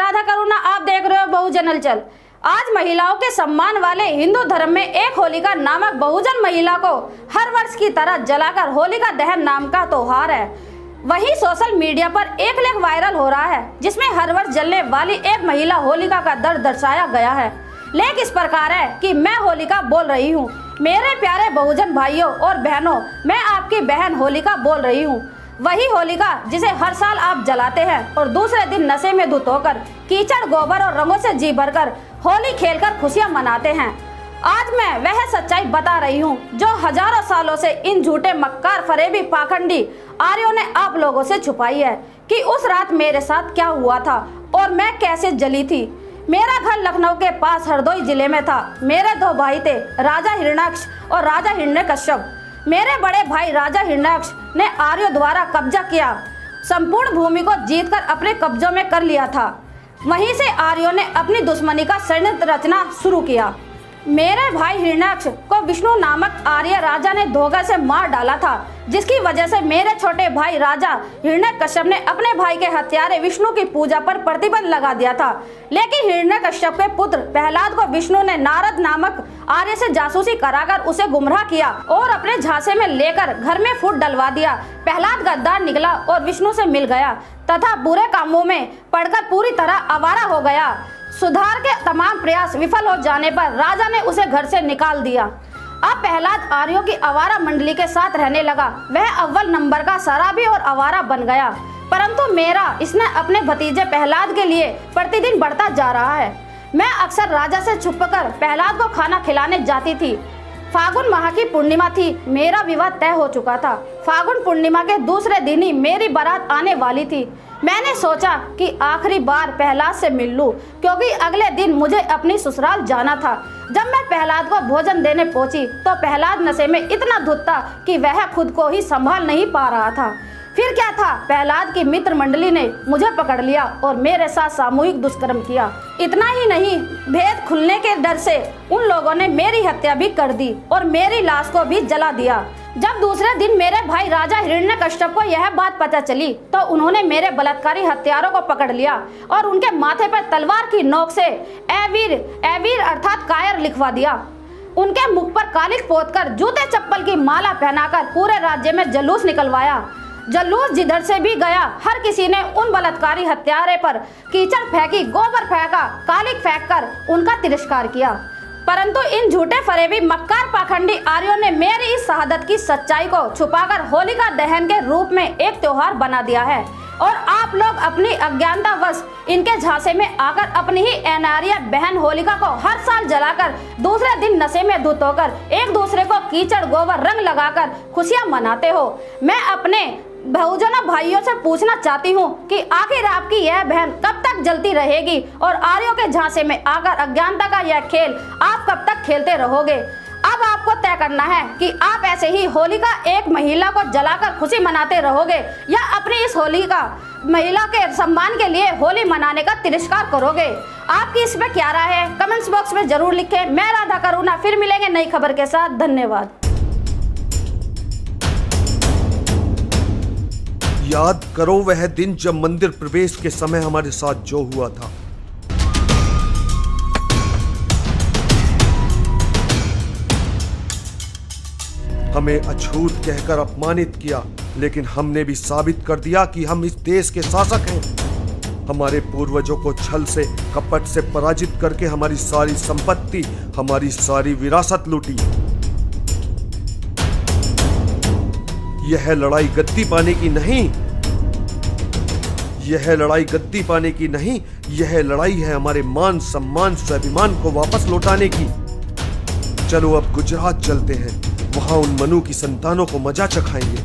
राधा करुणा, आप देख रहे हो बहुजन हलचल। आज महिलाओं के सम्मान वाले हिंदू धर्म में एक होलिका नामक बहुजन महिला को हर वर्ष की तरह जलाकर होलिका दहन नाम का त्योहार है। वहीं सोशल मीडिया पर एक लेख वायरल हो रहा है जिसमें हर वर्ष जलने वाली एक महिला होलिका का दर्द दर्शाया गया है। लेख इस प्रकार है कि मैं होलिका बोल रही हूँ, मेरे प्यारे बहुजन भाइयों और बहनों, मैं आपकी बहन होलिका बोल रही हूँ। वही होलिका जिसे हर साल आप जलाते हैं और दूसरे दिन नशे में धुत होकर कीचड़, गोबर और रंगों से जी भरकर होली खेलकर खुशियां मनाते हैं। आज मैं वह सच्चाई बता रही हूँ जो हजारों सालों से इन झूठे, मक्कार, फरेबी, पाखंडी आर्यों ने आप लोगों से छुपाई है कि उस रात मेरे साथ क्या हुआ था और मैं कैसे जली थी। मेरा घर लखनऊ के पास हरदोई जिले में था। मेरे दो भाई थे, राजा हिरण्याक्ष और राजा हिरण्यकश्यप। मेरे बड़े भाई राजा हिरण्याक्ष ने आर्यों द्वारा कब्जा किया, संपूर्ण भूमि को जीतकर अपने कब्जों में कर लिया था। वहीं से आर्यों ने अपनी दुश्मनी का षड्यंत्र रचना शुरू किया। मेरे भाई हिरण्याक्ष को विष्णु नामक आर्य राजा ने धोखे से मार डाला था, जिसकी वजह से मेरे छोटे भाई राजा हिरण्यकश्यप ने अपने भाई के हत्यारे विष्णु की पूजा पर प्रतिबंध लगा दिया था। लेकिन हिरण्यकश्यप के पुत्र प्रहलाद को विष्णु ने नारद नामक आर्य से जासूसी कराकर उसे गुमराह किया और अपने झांसे में लेकर घर में फूट डलवा दिया। प्रहलाद गद्दार निकला और विष्णु से मिल गया तथा बुरे कामों में पड़कर पूरी तरह आवारा हो गया। सुधार के तमाम प्रयास विफल हो जाने पर राजा ने उसे घर से निकाल दिया। अब प्रहलाद आर्यों की आवारा मंडली के साथ रहने लगा। वह अव्वल नंबर का शराबी और आवारा बन गया, परंतु मेरा इसने अपने भतीजे प्रहलाद के लिए प्रतिदिन बढ़ता जा रहा है। मैं अक्सर राजा से छुपकर प्रहलाद को खाना खिलाने जाती थी। फागुन माह की पूर्णिमा थी। मेरा विवाह तय हो चुका था। फागुन पूर्णिमा के दूसरे दिन ही मेरी बारात आने वाली थी। मैंने सोचा कि आखिरी बार प्रहलाद से मिल लूं, क्योंकि अगले दिन मुझे अपनी ससुराल जाना था। जब मैं प्रहलाद को भोजन देने पहुंची तो प्रहलाद नशे में इतना धुत था कि वह खुद को ही संभाल नहीं पा रहा था। फिर क्या था, प्रहलाद की मित्र मंडली ने मुझे पकड़ लिया और मेरे साथ सामूहिक दुष्कर्म किया। इतना ही नहीं, भेद खुलने के डर से उन लोगों ने मेरी हत्या भी कर दी और मेरी लाश को भी जला दिया। जब दूसरे दिन मेरे भाई राजा हिरण्यकश्यप को यह बात पता चली तो उन्होंने मेरे बलात्कारी हत्यारों को पकड़ लिया और उनके माथे पर तलवार की नोक से एवीर अर्थात कायर लिखवा दिया। उनके मुख पर कालिख पोतकर जूते चप्पल की माला पहनाकर पूरे राज्य में जुलूस निकलवाया। जुलूस जिधर से भी गया, हर किसी ने उन बलात्कारी हत्यारे पर कीचड़ फेंकी, गोबर फेंका, कालिख फेंककर उनका तिरस्कार किया। परंतु इन झूठे, फरेबी, मक्कार, पाखंडी आर्यों ने मेरी इस शहादत की सच्चाई को छुपाकर होलिका दहन के रूप में एक त्योहार बना दिया है और आप लोग अपनी अज्ञानतावश इनके झांसे में आकर अपनी ही अनार्य बहन होलिका को हर साल जलाकर दूसरे दिन नशे में धुत होकर एक दूसरे को कीचड़, गोबर, रंग लगाकर खुशियां मनाते हो। मैं अपने बहुजन भाइयों से पूछना चाहती हूँ कि आखिर आपकी यह बहन कब तक जलती रहेगी और आर्यों के झांसे में आकर अज्ञानता का यह खेल आप कब तक खेलते रहोगे। अब आपको तय करना है कि आप ऐसे ही होलिका एक महिला को जलाकर खुशी मनाते रहोगे या अपनी इस होलिका महिला के सम्मान के लिए होली मनाने का तिरस्कार करोगे। आपकी इसमें क्या राय है, कमेंट्स बॉक्स में जरूर लिखें। मैं राधा करुणा, फिर मिलेंगे नई खबर के साथ। धन्यवाद। याद करो वह दिन जब मंदिर प्रवेश के समय हमारे साथ जो हुआ था। हमें अछूत कहकर अपमानित किया, लेकिन हमने भी साबित कर दिया कि हम इस देश के शासक हैं। हमारे पूर्वजों को छल से, कपट से पराजित करके हमारी सारी संपत्ति, हमारी सारी विरासत लूटी। यह लड़ाई गद्दी पाने की नहीं, यह लड़ाई गद्दी पाने की नहीं, यह लड़ाई है हमारे मान, सम्मान, स्वाभिमान को वापस लौटाने की। चलो अब गुजरात चलते हैं, वहां उन मनु की संतानों को मजा चखाएंगे।